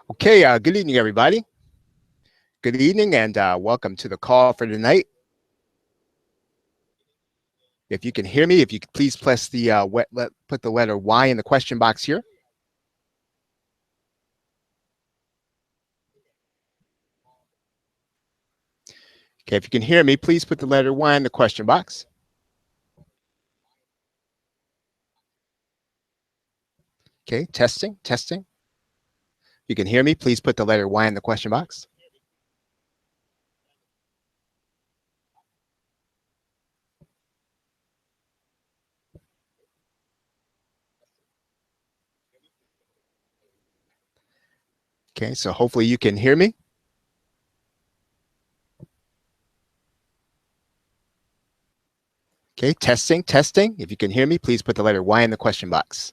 Okay, good evening, everybody. Good evening, and welcome to the call for tonight. If you can hear me, if you could please press the put the letter Y in the question box here. Okay, if you can hear me, please put the letter Y in the question box. Okay, testing, testing. If you can hear me, please put the letter Y in the question box. Okay, so hopefully you can hear me. Okay, testing, testing. If you can hear me, please put the letter Y in the question box.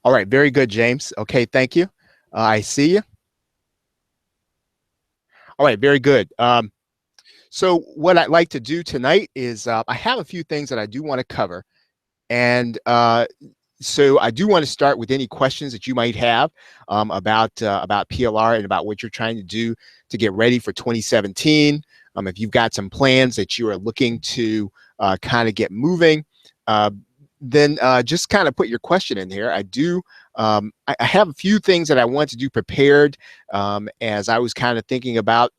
All right, very good, James. Okay, thank you. I see you. All right, very good. So what I'd like to do tonight is I have a few things that I do want to cover. And so I do want to start with any questions that you might have about PLR and about what you're trying to do to get ready for 2017. If you've got some plans that you are looking to kind of get moving, then just kind of put your question in here. I have a few things that I want to do prepared as I was kind of thinking about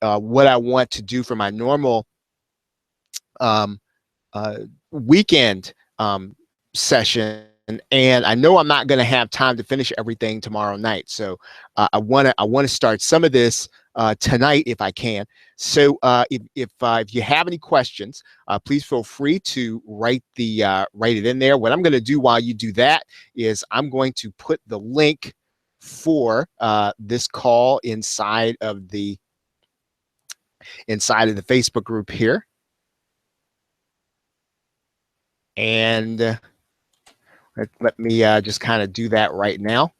what I want to do for my normal weekend session, and I know I'm not going to have time to finish everything tomorrow night. So I want to start some of this tonight if I can. So if you have any questions, please feel free to write it in there. What I'm going to do while you do that is I'm going to put the link for this call inside of the Facebook group here. And let me just kind of do that right now.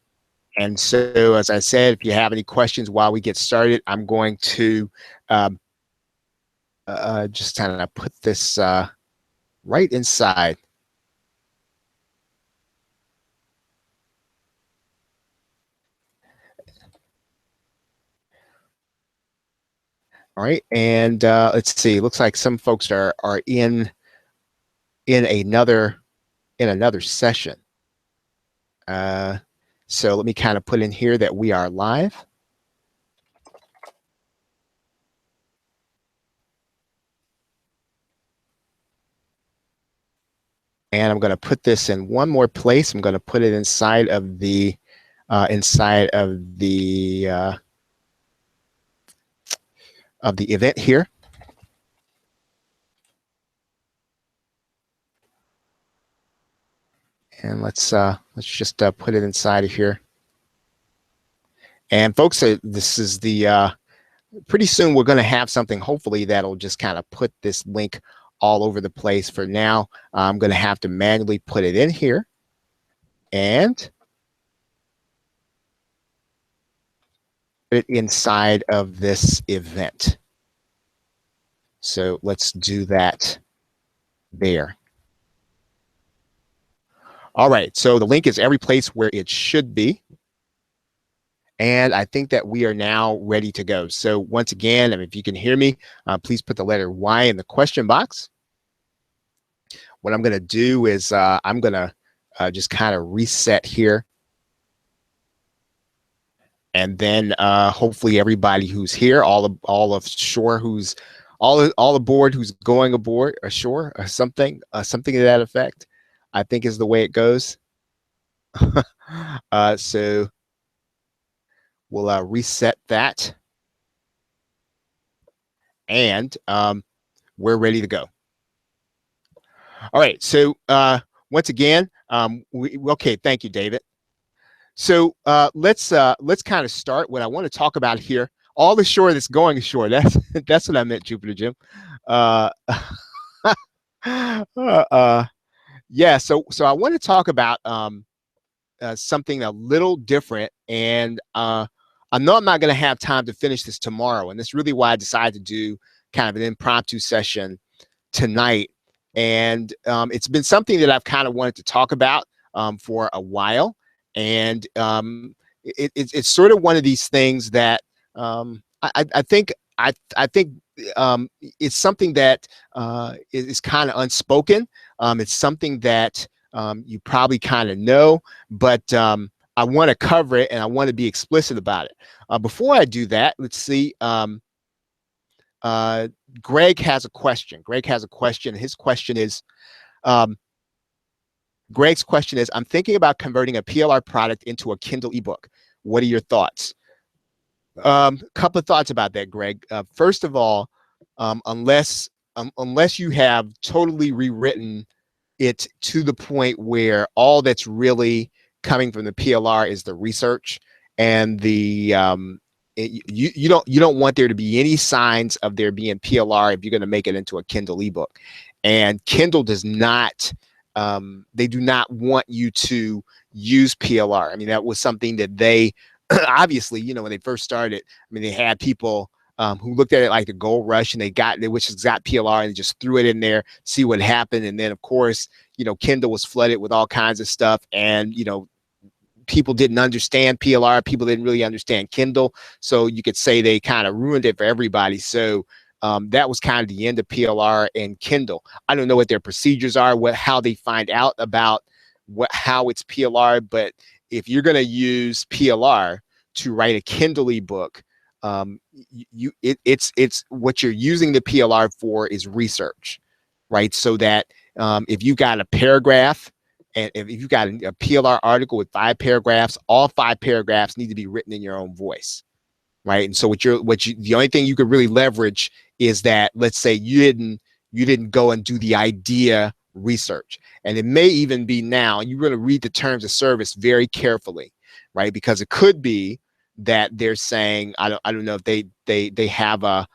And so, as I said, if you have any questions while we get started, I'm going to just kind of put this right inside. All right, and let's see. Looks like some folks are in another session. So let me kind of put in here that we are live. And I'm going to put this in one more place. I'm going to put it inside of the event here. And let's just put it inside of here. And folks, this is the pretty soon we're going to have something hopefully that'll just kind of put this link all over the place. For now, I'm going to have to manually put it in here and put it inside of this event. So let's do that there. All right, so the link is every place where it should be. And I think that we are now ready to go. So once again, if you can hear me, please put the letter Y in the question box. What I'm going to do is I'm going to just kind of reset here. And then hopefully everybody who's here, all ashore, who's all aboard, who's going aboard ashore or something to that effect, I think is the way it goes. So we'll reset that. And we're ready to go. All right. So once again, okay. Thank you, David. So let's kind of start. What I want to talk about here, all the shore that's going ashore. That's what I meant, Jupiter Jim. Yeah. So I want to talk about something a little different, and I'm I know I'm not going to have time to finish this tomorrow, and that's really why I decided to do kind of an impromptu session tonight. And it's been something that I've kind of wanted to talk about for a while. And it's sort of one of these things that I think I think it's something that is kind of unspoken. It's something that you probably kind of know, but I want to cover it and I want to be explicit about it. Before I do that, let's see. Greg has a question. Greg has a question. His question is, Greg's question is, I'm thinking about converting a PLR product into a Kindle ebook. What are your thoughts? Couple of thoughts about that, Greg. First of all, unless you have totally rewritten it to the point where all that's really coming from the PLR is the research and the you don't want there to be any signs of there being PLR if you're going to make it into a Kindle ebook. And Kindle does not they do not want you to use PLR. I mean, that was something that they obviously, you know, when they first started, I mean, they had people who looked at it like the gold rush and they which has got PLR and they just threw it in there, see what happened. And then of course, you know, Kindle was flooded with all kinds of stuff, and, you know, people didn't understand PLR. People didn't really understand Kindle. So you could say they kind of ruined it for everybody. So that was kind of the end of PLR and Kindle. I don't know what their procedures are, how they find out about how it's PLR, but if you're going to use PLR to write a Kindle ebook, it's what you're using the PLR for is research, right? So that if you've got a paragraph, and if you've got a PLR article with 5 paragraphs, all 5 paragraphs need to be written in your own voice, right? And so the only thing you could really leverage is that, let's say you didn't go and do the idea research. And it may even be now, you're going to read the terms of service very carefully, right? Because it could be that they're saying, I don't know if they have a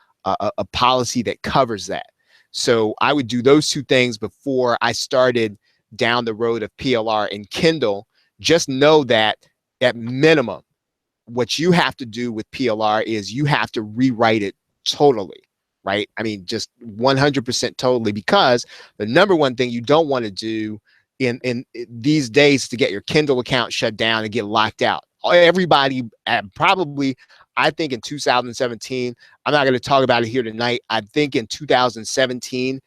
policy that covers that. So I would do those two things before I started down the road of PLR and Kindle. Just know that at minimum, what you have to do with PLR is you have to rewrite it totally, right? I mean, just 100% totally, because the number one thing you don't want to do in these days is to get your Kindle account shut down and get locked out. Everybody probably, I think in 2017, I'm not going to talk about it here tonight. I think in 2017,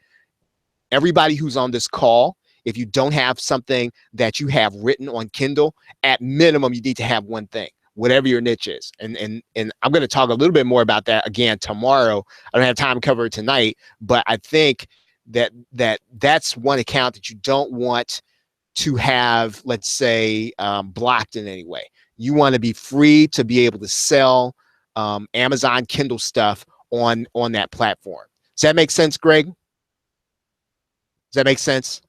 everybody who's on this call, if you don't have something that you have written on Kindle, at minimum, you need to have one thing, whatever your niche is. And I'm going to talk a little bit more about that again tomorrow. I don't have time to cover it tonight, but I think that's one account that you don't want to have, let's say, blocked in any way. You want to be free to be able to sell Amazon Kindle stuff on that platform. Does that make sense, Greg? Does that make sense?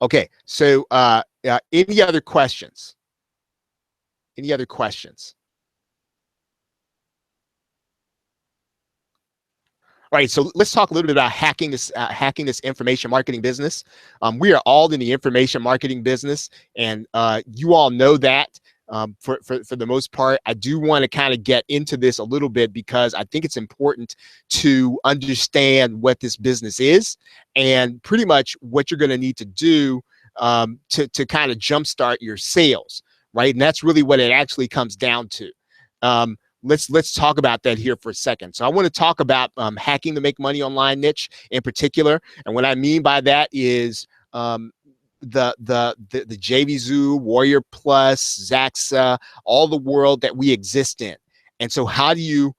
Okay, so any other questions? Any other questions? All right, so let's talk a little bit about hacking this information marketing business. We are all in the information marketing business, and you all know that. For the most part, I do want to kind of get into this a little bit because I think it's important to understand what this business is and pretty much what you're going to need to do to kind of jumpstart your sales, right? And that's really what it actually comes down to. Let's talk about that here for a second. So I want to talk about hacking to make money online niche in particular, and what I mean by that is the JVZoo, Warrior Plus, Zaxa, all the world that we exist in. And so how do you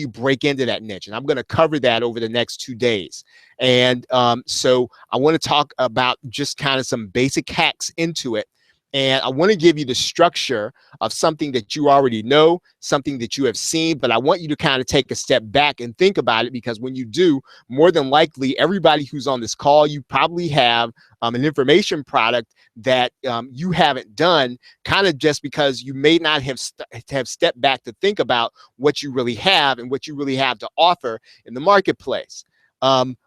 break into that niche? And I'm going to cover that over the next 2 days. And so I want to talk about just kind of some basic hacks into it. And I want to give you the structure of something that you already know, something that you have seen, but I want you to kind of take a step back and think about it, because when you do, more than likely, everybody who's on this call, you probably have an information product that you haven't done, kind of just because you may not have stepped back to think about what you really have and what you really have to offer in the marketplace.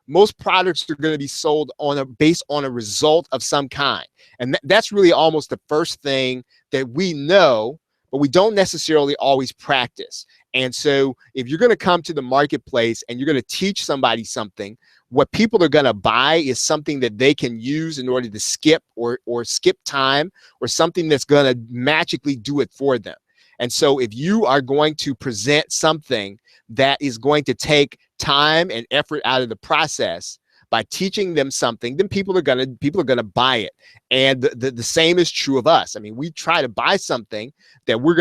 Most products are going to be sold based on a result of some kind. And that's really almost the first thing that we know, but we don't necessarily always practice. And so if you're going to come to the marketplace and you're going to teach somebody something, what people are going to buy is something that they can use in order to skip or skip time, or something that's going to magically do it for them. And so if you are going to present something that is going to take time and effort out of the process by teaching them something, then people are gonna buy it. And the same is true of us. I mean, we try to buy something that we're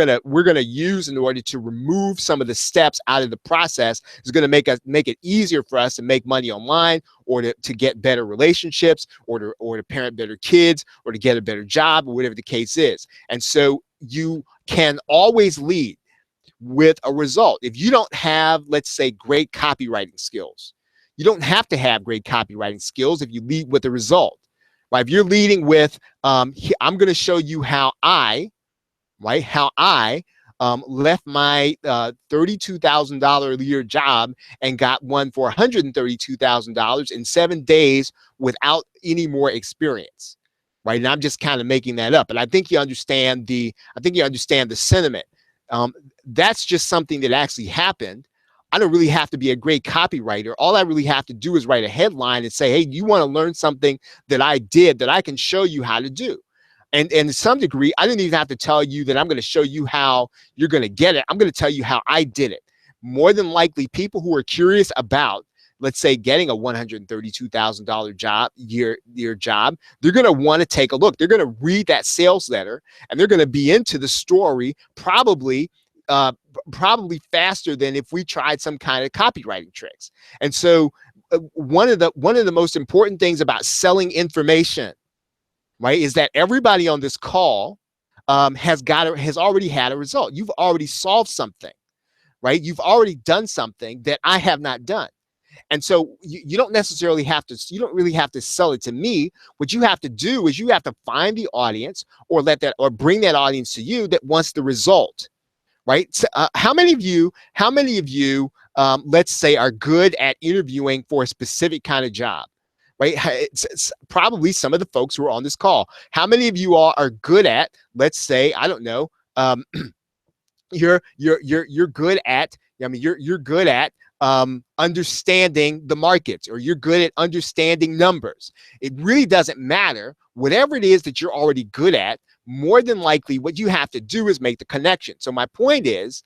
gonna use in order to remove some of the steps out of the process. Is going to make it easier for us to make money online, or to get better relationships, or to parent better kids, or to get a better job, or whatever the case is. And so you can always lead with a result. If you don't have, let's say, great copywriting skills, you don't have to have great copywriting skills if you lead with a result. Right? If you're leading with, I'm going to show you how I left my $32,000 a year job and got one for $132,000 in 7 days without any more experience. Right. And I'm just kind of making that up. But I think you understand the sentiment. That's just something that actually happened. I don't really have to be a great copywriter. All I really have to do is write a headline and say, hey, do you want to learn something that I did that I can show you how to do? And to some degree, I didn't even have to tell you that I'm going to show you how you're going to get it. I'm going to tell you how I did it. More than likely, people who are curious about, let's say, getting a $132,000 year job, they're going to want to take a look. They're going to read that sales letter, and they're going to be into the story probably faster than if we tried some kind of copywriting tricks. And so one of the most important things about selling information, right, is that everybody on this call has already had a result. You've already solved something, right? You've already done something that I have not done. And so you don't necessarily have to, you don't really have to sell it to me. What you have to do is you have to find the audience, or bring that audience to you that wants the result, right? So, how many of you, let's say, are good at interviewing for a specific kind of job, right? It's probably some of the folks who are on this call. How many of you all are good at, let's say, I don't know, you're good at, you're good at understanding the markets, or you're good at understanding numbers. It really doesn't matter. Whatever it is that you're already good at, more than likely what you have to do is make the connection. So my point is,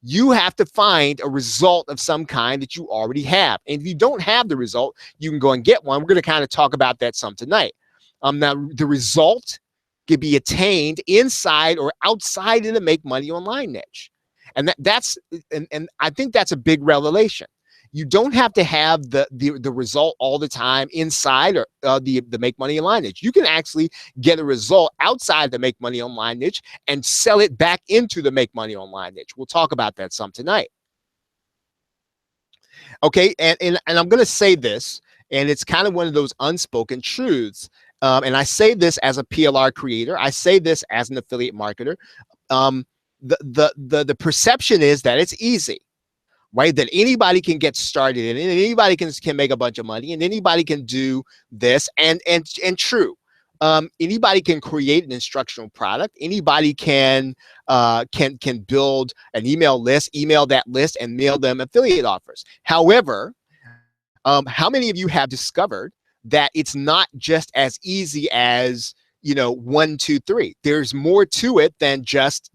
you have to find a result of some kind that you already have. And if you don't have the result, you can go and get one. We're going to kind of talk about that some tonight. Now, the result can be attained inside or outside of the make money online niche. And that's I think that's a big revelation. You don't have to have the result all the time inside or the make money online niche. You can actually get a result outside the make money online niche and sell it back into the make money online niche. We'll talk about that some tonight. Okay, and I'm going to say this, and it's kind of one of those unspoken truths. And I say this as a PLR creator. I say this as an affiliate marketer. The perception is that it's easy, right? That anybody can get started and anybody can make a bunch of money, and anybody can do this. And true, anybody can create an instructional product. Anybody can build an email list, email that list, and mail them affiliate offers. However, how many of you have discovered that it's not just as easy as 1, 2, 3? There's more to it than just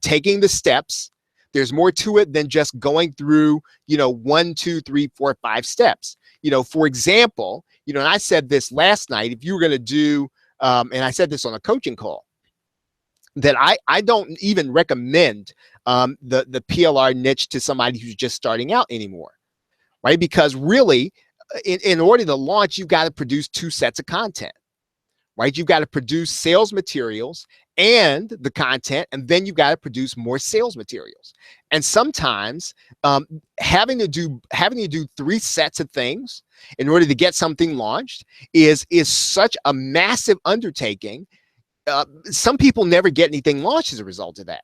taking the steps. There's more to it than just going through, 1, 2, 3, 4, 5 steps. For example, and I said this last night, if you were going to do, and I said this on a coaching call, that I don't even recommend the PLR niche to somebody who's just starting out anymore, right? Because really, in order to launch, you've got to produce 2 sets of content, right? You've got to produce sales materials and the content, and then you've got to produce more sales materials. And sometimes having to do 3 sets of things in order to get something launched is such a massive undertaking. Some people never get anything launched as a result of that.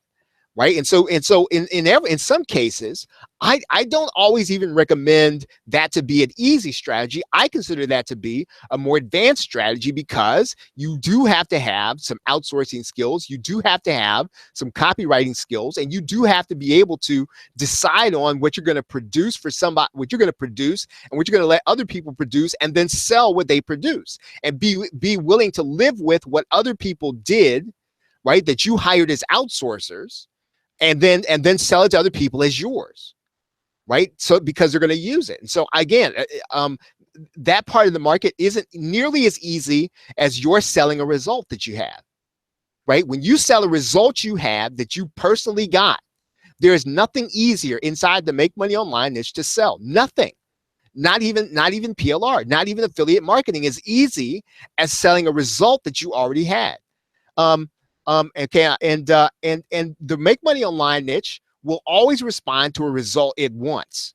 right? And so in some cases, I don't always even recommend that to be an easy strategy. I consider that to be a more advanced strategy, because you do have to have some outsourcing skills, you do have to have some copywriting skills, and you do have to be able to decide on what you're going to produce for somebody, what you're going to produce, and what you're going to let other people produce, and then sell what they produce, and be willing to live with what other people did, right, that you hired as outsourcers, and then sell it to other people as yours, right? So because they're going to use it. And so again, that part of the market isn't nearly as easy as you're selling a result that you have, right? When you sell a result you have that you personally got, there is nothing easier inside the Make Money Online niche to sell. Nothing. Not even PLR, not even affiliate marketing is easy as selling a result that you already had. Okay, and the Make Money Online niche will always respond to a result it wants,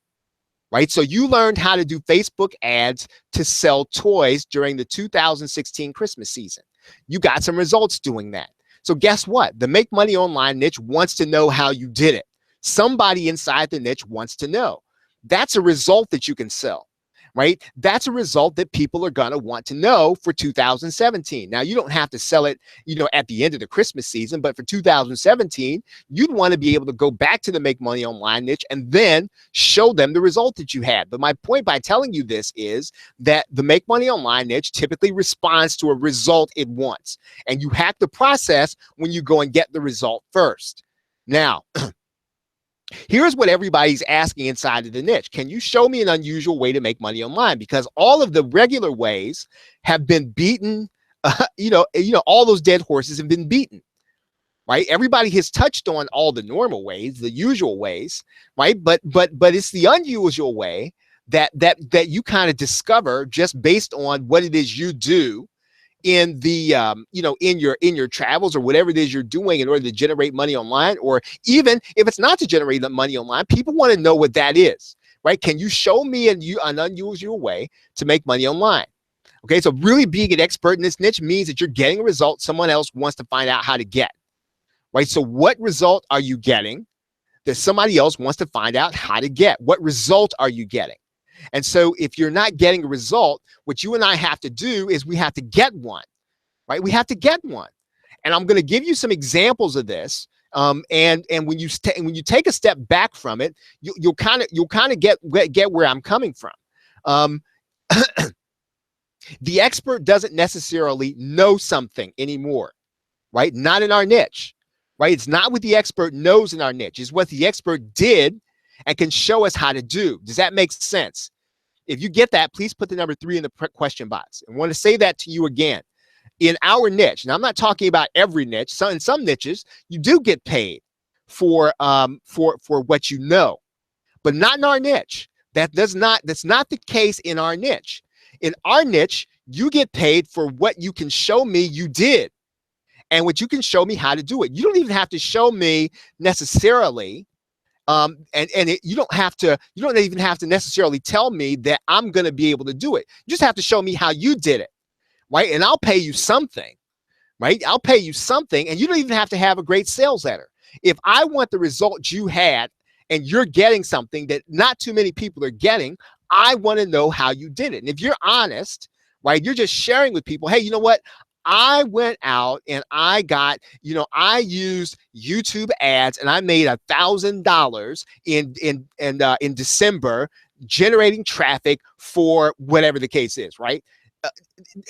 right? So you learned how to do Facebook ads to sell toys during the 2016 Christmas season. You got some results doing that. So guess what? The Make Money Online niche wants to know how you did it. Somebody inside the niche wants to know. That's a result that you can sell, right? That's a result that people are going to want to know for 2017. Now, you don't have to sell it, at the end of the Christmas season, but for 2017, you'd want to be able to go back to the Make Money Online niche and then show them the result that you had. But my point by telling you this is that the Make Money Online niche typically responds to a result it wants, and you hack the process when you go and get the result first. Now, here's what everybody's asking inside of the niche. Can you show me an unusual way to make money online? Because all of the regular ways have been beaten. All those dead horses have been beaten, right? Everybody has touched on all the normal ways, the usual ways, right? But it's the unusual way that you kind of discover just based on what it is you do in the in your travels or whatever it is you're doing in order to generate money online. Or even if it's not to generate the money online, people want to know what that is, right? Can you show me an unusual way to make money online? Okay, so really being an expert in this niche means that you're getting a result someone else wants to find out how to get, right? So what result are you getting that somebody else wants to find out how to get? What result are you getting? And so if you're not getting a result, what you and I have to do is we have to get one, right? We have to get one. And I'm going to give you some examples of this. And when you take a step back from it, you'll kind of get where I'm coming from. The expert doesn't necessarily know something anymore, right? Not in our niche, right? It's not what the expert knows in our niche. It's what the expert did and can show us how to do. Does that make sense? If you get that, please put the number 3 in the question box. I want to say that to you again. In our niche, and I'm not talking about every niche. So in some niches, you do get paid for what you know, but not in our niche. That's not the case in our niche. In our niche, you get paid for what you can show me you did, and what you can show me how to do it. You don't even have to show me necessarily. You don't even have to necessarily tell me that I'm going to be able to do it. You just have to show me how you did it, right? And I'll pay you something, right? I'll pay you something, and you don't even have to have a great sales letter. If I want the result you had and you're getting something that not too many people are getting, I want to know how you did it. And if you're honest, right, you're just sharing with people, hey, you know what? I went out and I got, I used YouTube ads and I made $1,000 in December generating traffic for whatever the case is, right?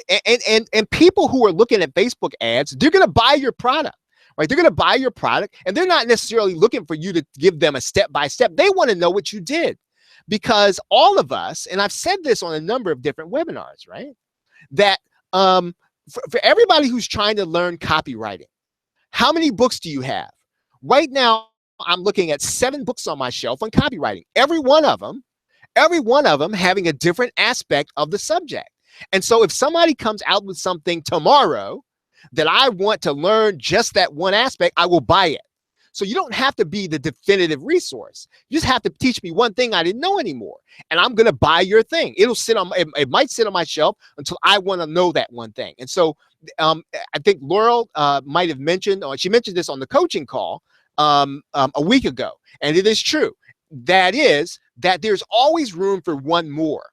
And people who are looking at Facebook ads, they're going to buy your product, right? They're going to buy your product, and they're not necessarily looking for you to give them a step-by-step. They want to know what you did, because all of us, and I've said this on a number of different webinars, right? That for everybody who's trying to learn copywriting, how many books do you have? Right now, I'm looking at 7 books on my shelf on copywriting. Every one of them having a different aspect of the subject. And so if somebody comes out with something tomorrow that I want to learn just that one aspect, I will buy it. So you don't have to be the definitive resource. You just have to teach me one thing I didn't know anymore, and I'm going to buy your thing. It might sit on my shelf until I want to know that one thing. And so I think Laurel might have mentioned, or she mentioned this on the coaching call, a week ago, and it is true. That is that there's always room for one more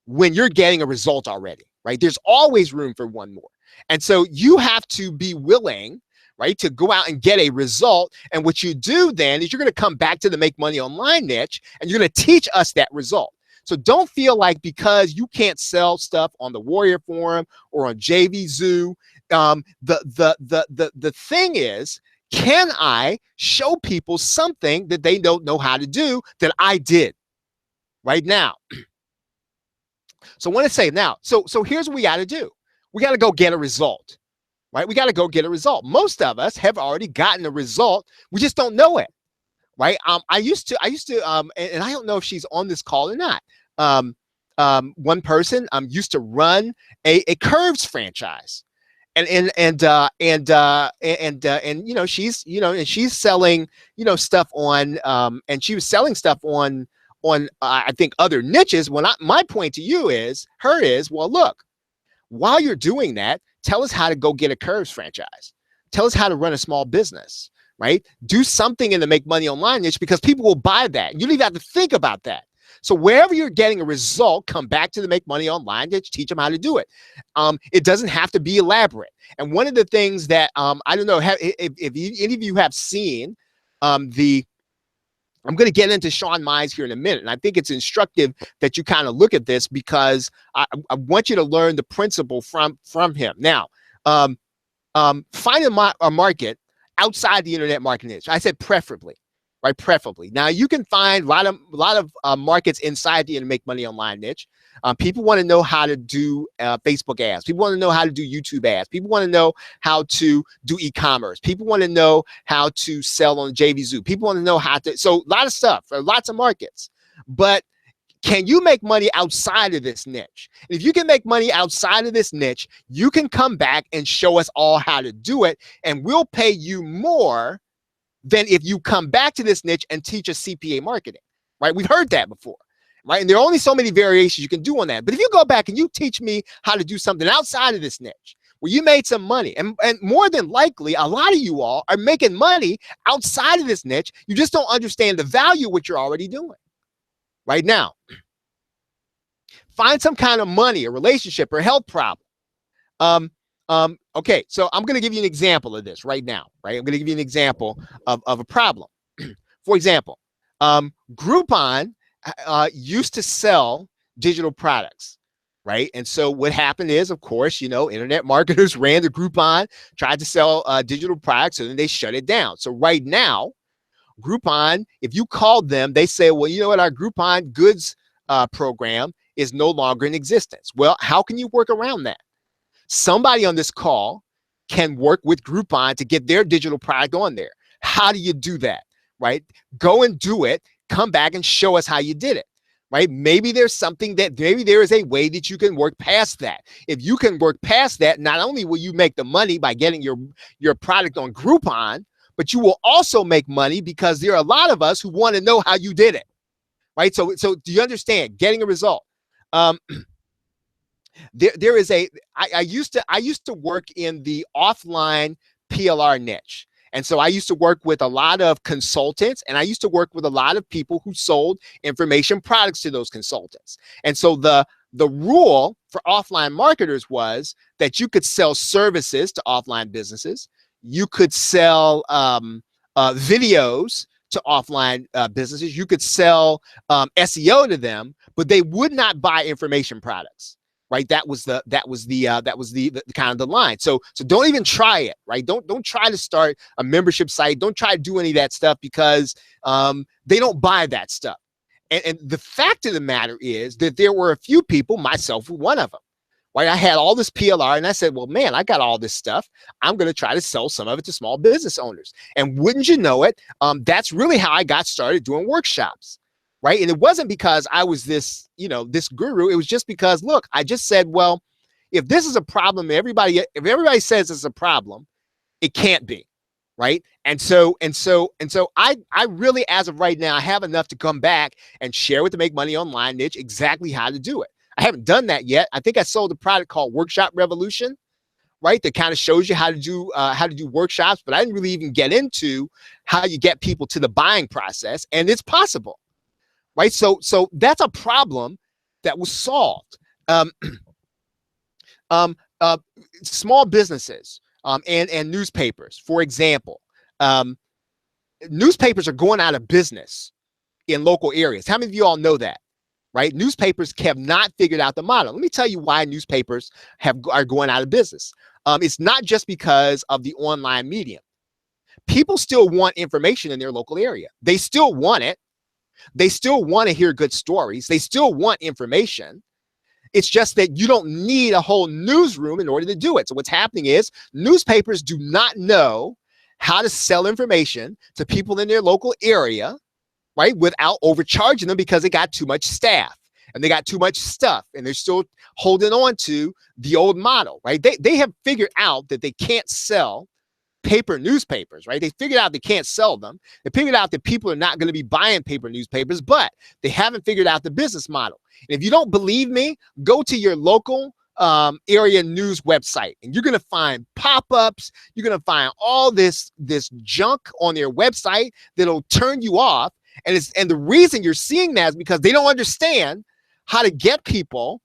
when you're getting a result already, right? There's always room for one more. And so you have to be willing, right, to go out and get a result. And what you do then is you're going to come back to the make money online niche and you're going to teach us that result. So don't feel like because you can't sell stuff on the Warrior Forum or on JVZoo, the thing is, can I show people something that they don't know how to do that I did right now? So I want to say now, so here's what we got to do. We got to go get a result, right? We got to go get a result. Most of us have already gotten a result. We just don't know it, right? I used to, and I don't know if she's on this call or not. One person used to run a Curves franchise, and you know, she's, you know, and she's selling, you know, stuff on, and she was selling stuff on I think other niches. Well, my point to you is, well, look, while you're doing that, tell us how to go get a Curves franchise. Tell us how to run a small business, right? Do something in the make money online niche, because people will buy that. You don't even have to think about that. So wherever you're getting a result, come back to the make money online niche, teach them how to do it. It doesn't have to be elaborate. And one of the things that, I don't know if any of you have seen I'm going to get into Sean Mize here in a minute, and I think it's instructive that you kind of look at this, because I want you to learn the principle from him. Now, find a market outside the internet marketing niche. I said preferably, right? Preferably. Now, you can find a lot of markets inside the make money online niche. People want to know how to do Facebook ads. People want to know how to do YouTube ads. People want to know how to do e-commerce. People want to know how to sell on JVZoo. People want to know how to, so a lot of stuff, lots of markets. But can you make money outside of this niche? And if you can make money outside of this niche, you can come back and show us all how to do it, and we'll pay you more than if you come back to this niche and teach us CPA marketing, right? We've heard that before. Right? And there are only so many variations you can do on that. But if you go back and you teach me how to do something outside of this niche where you made some money, and more than likely, a lot of you all are making money outside of this niche. You just don't understand the value of what you're already doing. Right now, find some kind of money, a relationship, or health problem. Okay, so I'm going to give you an example of this right now. Right? I'm going to give you an example of a problem. For example, Groupon used to sell digital products, right? And so what happened is, of course, you know, internet marketers ran the Groupon, tried to sell digital products, and then they shut it down. So right now, Groupon, if you called them, they say, well, you know what, our Groupon goods program is no longer in existence. Well, how can you work around that? Somebody on this call can work with Groupon to get their digital product on there. How do you do that, right? Go and do it. Come back and show us how you did it, right? Maybe there's something that, maybe there is a way that you can work past that. If you can work past that, not only will you make the money by getting your product on Groupon, but you will also make money because there are a lot of us who want to know how you did it, right? So do you understand getting a result? There is a, I used to work in the offline PLR niche. And so I used to work with a lot of consultants, and I used to work with a lot of people who sold information products to those consultants. And so the rule for offline marketers was that you could sell services to offline businesses. You could sell videos to offline businesses. You could sell SEO to them, but they would not buy information products. Right, that was the kind of the line. So don't even try it. Right, don't try to start a membership site. Don't try to do any of that stuff, because they don't buy that stuff. And the fact of the matter is that there were a few people, myself one of them. Right, I had all this PLR, and I said, well, man, I got all this stuff. I'm going to try to sell some of it to small business owners. And wouldn't you know it, that's really how I got started doing workshops. Right. And it wasn't because I was this, you know, this guru. It was just because, look, I just said, well, if this is a problem, if everybody says it's a problem, it can't be. Right. And so I really, as of right now, I have enough to come back and share with the Make Money Online niche exactly how to do it. I haven't done that yet. I think I sold a product called Workshop Revolution. right? That kind of shows you how to do workshops, but I didn't really even get into how you get people to the buying process, and it's possible, right? So that's a problem that was solved. Um, um, uh, Small businesses and newspapers, for example, um, newspapers are going out of business in local areas. How many of you all know that? Right? Newspapers have not figured out the model. Let me tell you why newspapers are going out of business. It's not just because of the online medium. People still want information in their local area. They still want it. They still want to hear good stories. They still want information. It's just that you don't need a whole newsroom in order to do it. So what's happening is newspapers do not know how to sell information to people in their local area, right, without overcharging them, because they got too much staff and they got too much stuff, and they're still holding on to the old model, right? They have figured out that they can't sell paper newspapers, right? They figured out they can't sell them. They figured out that people are not going to be buying paper newspapers, but they haven't figured out the business model. And if you don't believe me, go to your local area news website, and you're going to find pop-ups. You're going to find all this junk on their website that'll turn you off. And the reason you're seeing that is because they don't understand how to get people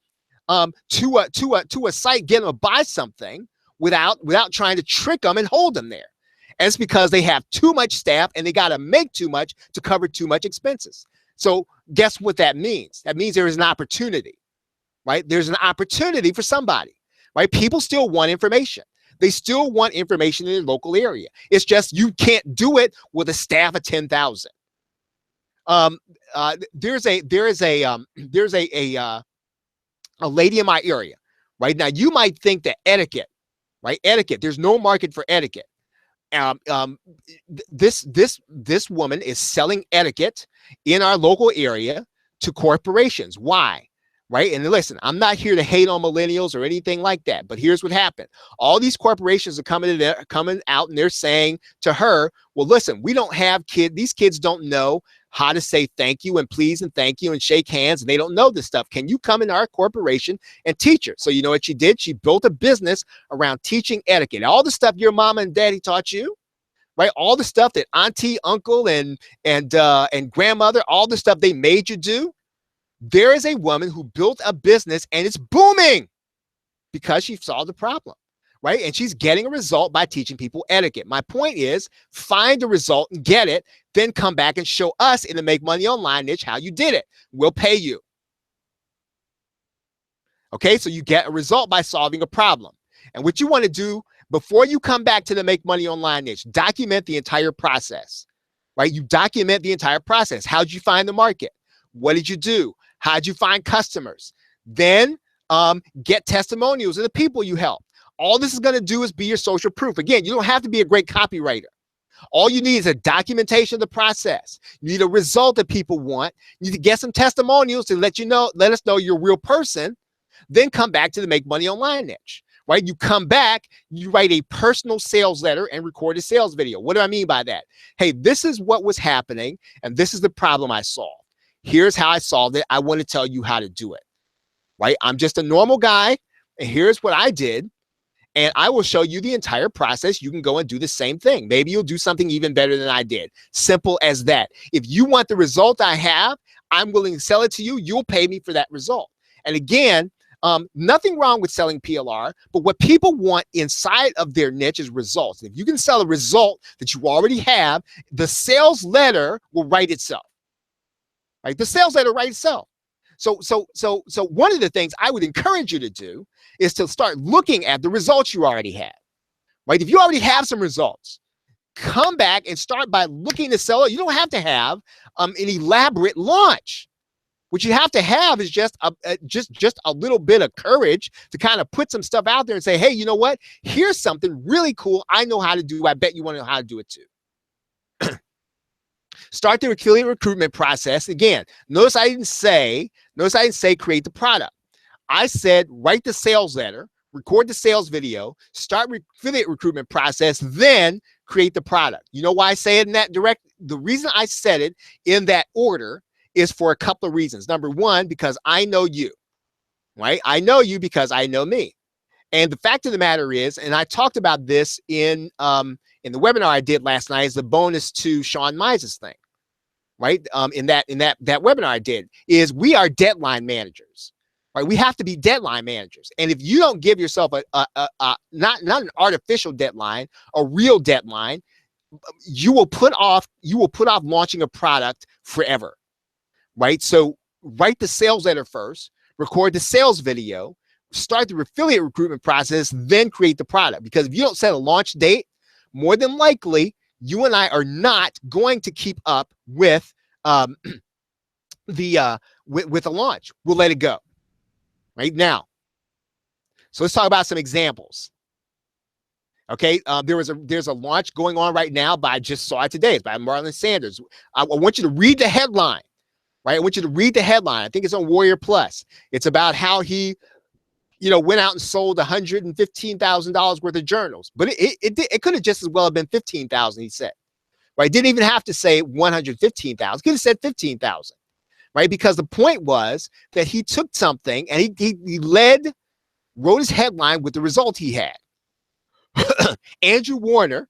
to a site, get them to buy something without trying to trick them and hold them there. And it's because they have too much staff and they got to make too much to cover too much expenses. So guess what that means? That means there is an opportunity, right? There's an opportunity for somebody, right? People still want information. They still want information in their local area. It's just you can't do it with a staff of 10,000. There's a lady in my area right now. You might think that etiquette, right? Etiquette. There's no market for etiquette. This woman is selling etiquette in our local area to corporations. Why? Right? And listen, I'm not here to hate on millennials or anything like that, but here's what happened. All these corporations are coming out and they're saying to her, well, listen, we don't have kids. These kids don't know how to say thank you and please and thank you and shake hands, and they don't know this stuff. Can you come in our corporation and teach her? So you know what she did? She built a business around teaching etiquette. All the stuff your mama and daddy taught you, right? All the stuff that auntie, uncle, and grandmother, all the stuff they made you do. There is a woman who built a business and it's booming because she solved the problem, right? And she's getting a result by teaching people etiquette. My point is, find the result and get it, then come back and show us in the Make Money Online niche how you did it. We'll pay you. Okay, so you get a result by solving a problem. And what you want to do before you come back to the Make Money Online niche, document the entire process, right? You document the entire process. How'd you find the market? What did you do? How'd you find customers? Then get testimonials of the people you help. All this is going to do is be your social proof. Again, you don't have to be a great copywriter. All you need is a documentation of the process. You need a result that people want. You need to get some testimonials to let us know you're a real person. Then come back to the Make Money Online niche, right? You come back, you write a personal sales letter and record a sales video. What do I mean by that? Hey, this is what was happening, and this is the problem I solved. Here's how I solved it. I want to tell you how to do it, right? I'm just a normal guy, and here's what I did, and I will show you the entire process. You can go and do the same thing. Maybe you'll do something even better than I did. Simple as that. If you want the result I have, I'm willing to sell it to you. You'll pay me for that result. And again, nothing wrong with selling PLR, but what people want inside of their niche is results. If you can sell a result that you already have, the sales letter will write itself. Right? The sales letter writes itself. So one of the things I would encourage you to do is to start looking at the results you already have. Right? If you already have some results, come back and start by looking to sell it. You don't have to have an elaborate launch. What you have to have is just a little bit of courage to kind of put some stuff out there and say, hey, you know what? Here's something really cool I know how to do. I bet you want to know how to do it too. Start the affiliate recruitment process. Again, notice I didn't say create the product. I said write the sales letter, record the sales video, start affiliate recruitment process, then create the product. You know why I say it in that direct? The reason I said it in that order is for a couple of reasons. Number one, because I know you, right? I know you because I know me. And the fact of the matter is, and I talked about this in the webinar I did last night, is the bonus to Sean Mize's thing, right? In that webinar I did, is we are deadline managers, right? We have to be deadline managers, and if you don't give yourself not an artificial deadline, a real deadline, you will put off launching a product forever, right? So write the sales letter first, record the sales video, start the affiliate recruitment process, then create the product. Because if you don't set a launch date, more than likely, you and I are not going to keep up with with a launch. We'll let it go right now. So let's talk about some examples. Okay, there's a launch going on right now, but I just saw it today. It's by Marlon Sanders. I want you to read the headline, right? I want you to read the headline. I think it's on Warrior Plus. It's about how he, went out and sold $115,000 worth of journals, but it could have just as well have been 15,000. He said, right? It didn't even have to say 115,000. Could have said 15,000, right? Because the point was that he took something and he wrote his headline with the result he had. Andrew Warner,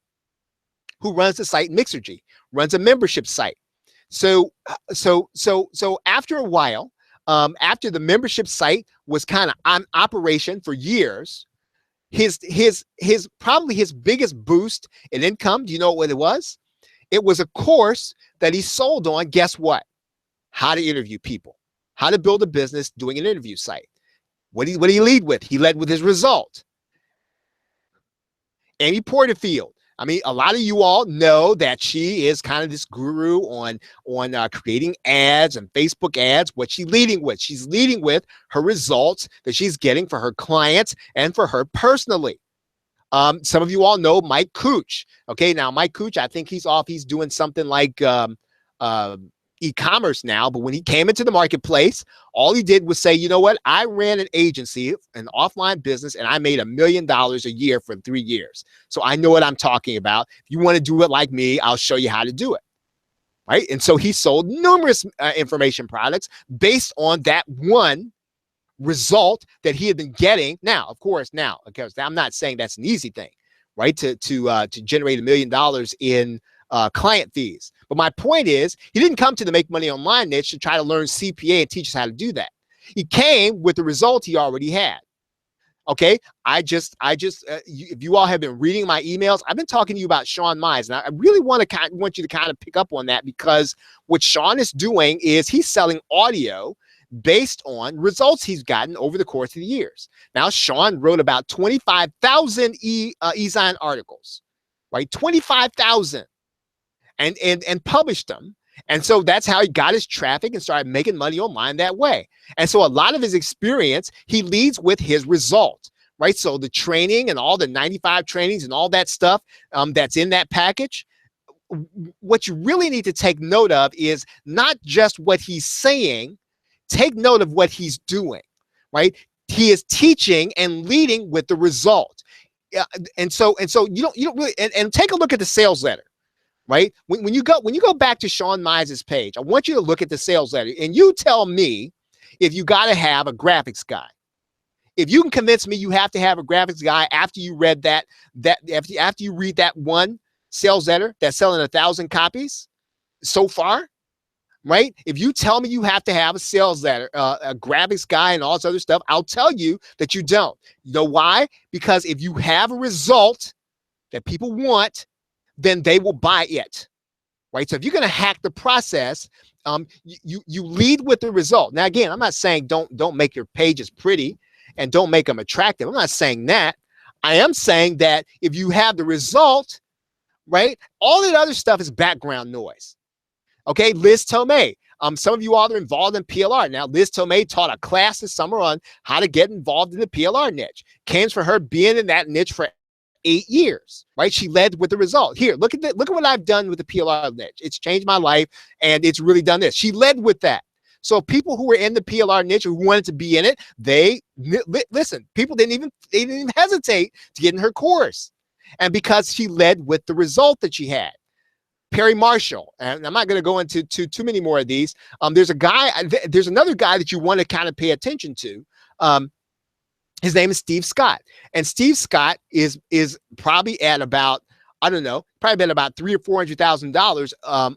who runs the site Mixergy, runs a membership site. So after a while, after the membership site was kind of on operation for years, probably his biggest boost in income, do you know what it was? It was a course that he sold on, guess what? How to interview people, how to build a business doing an interview site. What did he lead with? He led with his result. Amy Porterfield. I mean, a lot of you all know that she is kind of this guru on creating ads and Facebook ads. What's she leading with? She's leading with her results that she's getting for her clients and for her personally. Some of you all know Mike Cooch. Okay, now Mike Cooch, I think he's off. He's doing something like e-commerce now, but when he came into the marketplace, all he did was say, you know what? I ran an agency, an offline business, and I made $1 million a year for 3 years. So I know what I'm talking about. If you want to do it like me, I'll show you how to do it. Right? And so he sold numerous information products based on that one result that he had been getting. Now, of course, because I'm not saying that's an easy thing, right? To generate $1 million in client fees. But my point is, he didn't come to the Make Money Online niche to try to learn CPA and teach us how to do that. He came with the result he already had. Okay, if you all have been reading my emails, I've been talking to you about Sean Mize, and I really want you to kind of pick up on that, because what Sean is doing is he's selling audio based on results he's gotten over the course of the years. Now, Sean wrote about 25,000 e-zine articles, right? 25,000. And published them. And so that's how he got his traffic and started making money online that way. And so a lot of his experience, he leads with his result, right? So the training and all the 95 trainings and all that stuff that's in that package, what you really need to take note of is not just what he's saying, take note of what he's doing, right? He is teaching and leading with the result. And so you don't really, and take a look at the sales letter. Right? When you go back to Sean Mize's page, I want you to look at the sales letter and you tell me if you got to have a graphics guy. If you can convince me you have to have a graphics guy after you read after you read that one sales letter that's selling 1,000 copies so far, right? If you tell me you have to have a sales letter, a graphics guy and all this other stuff, I'll tell you that you don't. You know why? Because if you have a result that people want, then they will buy it, right? So if you're going to hack the process, you lead with the result. Now, again, I'm not saying don't make your pages pretty and don't make them attractive. I'm not saying that. I am saying that if you have the result, right, all that other stuff is background noise. Okay, Liz Tomei. Some of you all are involved in PLR. Now, Liz Tomei taught a class this summer on how to get involved in the PLR niche. Came for her being in that niche for 8 years, right? She led with the result. Here, look at what I've done with the PLR niche. It's changed my life, and it's really done this. She led with that. So people who were in the PLR niche who wanted to be in it, listen. People didn't even hesitate to get in her course, and because she led with the result that she had. Perry Marshall, and I'm not going to go into too many more of these. There's another guy that you want to kind of pay attention to. His name is Steve Scott, and Steve Scott is probably at about, I don't know, probably been about $300,000 or $400,000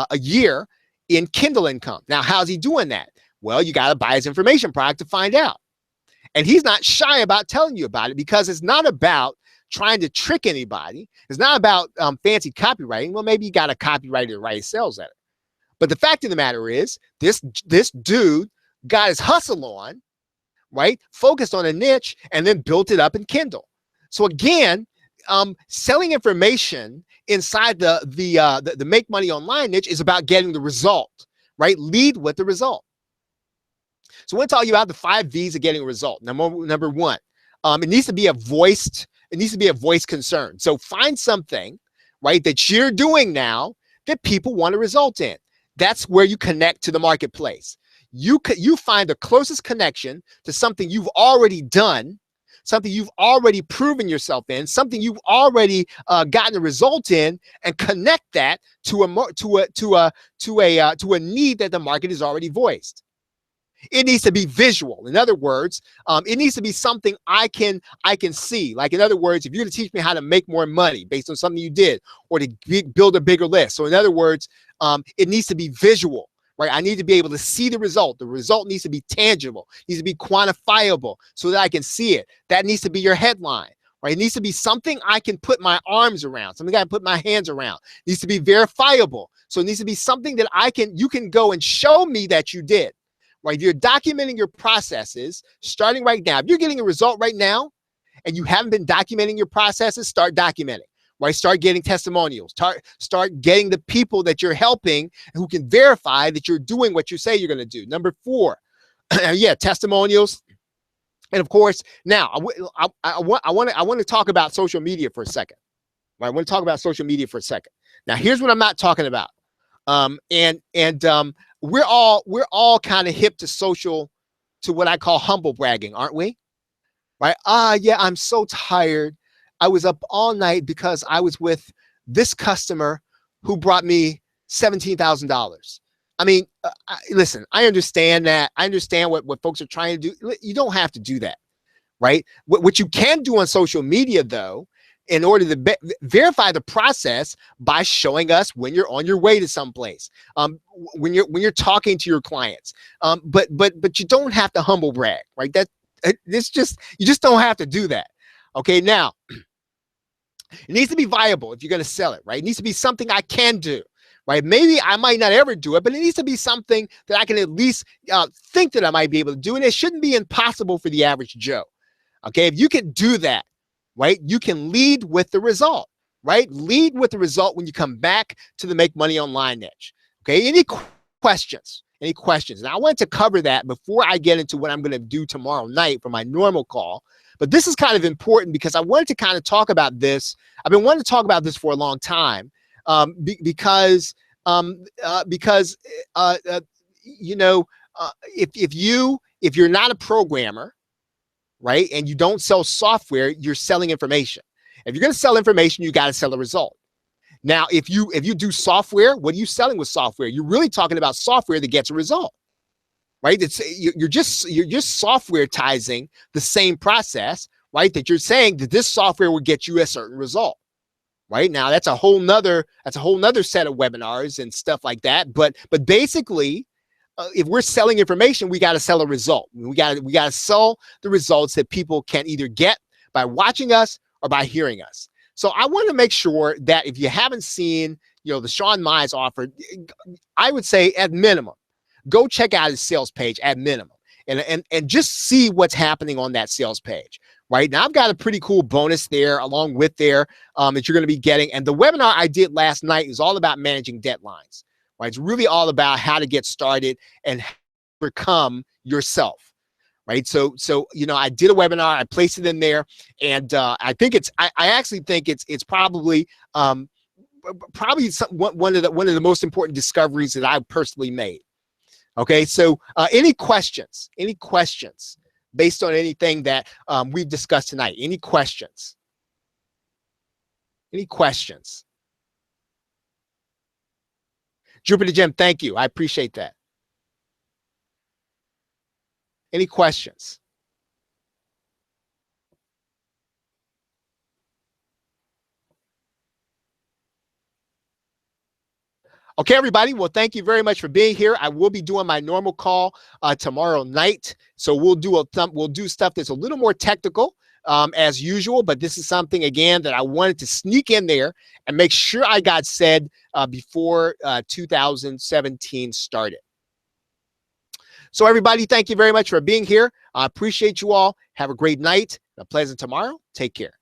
a year in Kindle income. Now, how's he doing that? Well, you got to buy his information product to find out. And he's not shy about telling you about it, because it's not about trying to trick anybody. It's not about fancy copywriting. Well, maybe you got a copywriter to write a sales letter. But the fact of the matter is, this dude got his hustle on, right? Focused on a niche and then built it up in Kindle. So again, selling information inside the make money online niche is about getting the result, right? Lead with the result. So I want to tell you about the 5 V's of getting a result. Number one, it needs to be a voiced concern. So find something, right, that you're doing now that people want a result in. That's where you connect to the marketplace. You find the closest connection to something you've already done, something you've already proven yourself in, something you've already gotten a result in, and connect that to a need that the market has already voiced. It needs to be visual. In other words, it needs to be something I can see. Like, in other words, if you're going to teach me how to make more money based on something you did, or to build a bigger list. So in other words, it needs to be visual, right? I need to be able to see the result. The result needs to be tangible, needs to be quantifiable so that I can see it. That needs to be your headline, right? It needs to be something I can put my arms around, something I can put my hands around. It needs to be verifiable. So it needs to be something that you can go and show me that you did. Right? If you're documenting your processes starting right now, if you're getting a result right now and you haven't been documenting your processes, start documenting, right? Start getting testimonials, start getting the people that you're helping who can verify that you're doing what you say you're going to do. Number 4, yeah, testimonials. And of course, now I want to talk about social media for a second. Right? I want to talk about social media for a second. Now, here's what I'm not talking about. We're all kind of hip to what I call humble bragging, aren't we? Right? Yeah, I'm so tired. I was up all night because I was with this customer who brought me $17,000. I mean, listen, I understand that. I understand what folks are trying to do. You don't have to do that, right? What you can do on social media, though, in order to verify the process, by showing us when you're on your way to someplace, when you're talking to your clients, but you don't have to humble brag, right? You just don't have to do that. Okay, now it needs to be viable if you're going to sell it, right? It needs to be something I can do, right? Maybe I might not ever do it, but it needs to be something that I can at least think that I might be able to do, and it shouldn't be impossible for the average Joe. Okay, if you can do that, right, you can lead with the result, right? Lead with the result when you come back to the Make Money Online niche. Okay, any questions? Any questions? And I want to cover that before I get into what I'm going to do tomorrow night for my normal call. But this is kind of important because I wanted to kind of talk about this. I've been wanting to talk about this for a long time, because you know, if you're not a programmer, right, and you don't sell software, you're selling information. If you're going to sell information, you got to sell a result. Now, if you do software, what are you selling with software? You're really talking about software that gets a result, right? You're just softwareizing the same process, right? That you're saying that this software will get you a certain result, right? Now, that's a whole nother set of webinars and stuff like that. But basically, if we're selling information, we got to sell a result. We got to sell the results that people can either get by watching us or by hearing us. So I want to make sure that if you haven't seen, the Sean Mize offer, I would say at minimum, go check out his sales page at minimum, and just see what's happening on that sales page. Right now, I've got a pretty cool bonus there along with there that you're going to be getting. And the webinar I did last night is all about managing deadlines. Right, it's really all about how to get started and become yourself. Right. So, I did a webinar, I placed it in there, and I actually think it's probably one of the most important discoveries that I've personally made. Okay. So any questions based on anything that we've discussed tonight? Any questions? Jupiter Jim, thank you. I appreciate that. Any questions? Okay, everybody. Well, thank you very much for being here. I will be doing my normal call tomorrow night. So we'll do stuff that's a little more technical as usual. But this is something, again, that I wanted to sneak in there and make sure I got said before 2017 started. So everybody, thank you very much for being here. I appreciate you all. Have a great night, a pleasant tomorrow. Take care.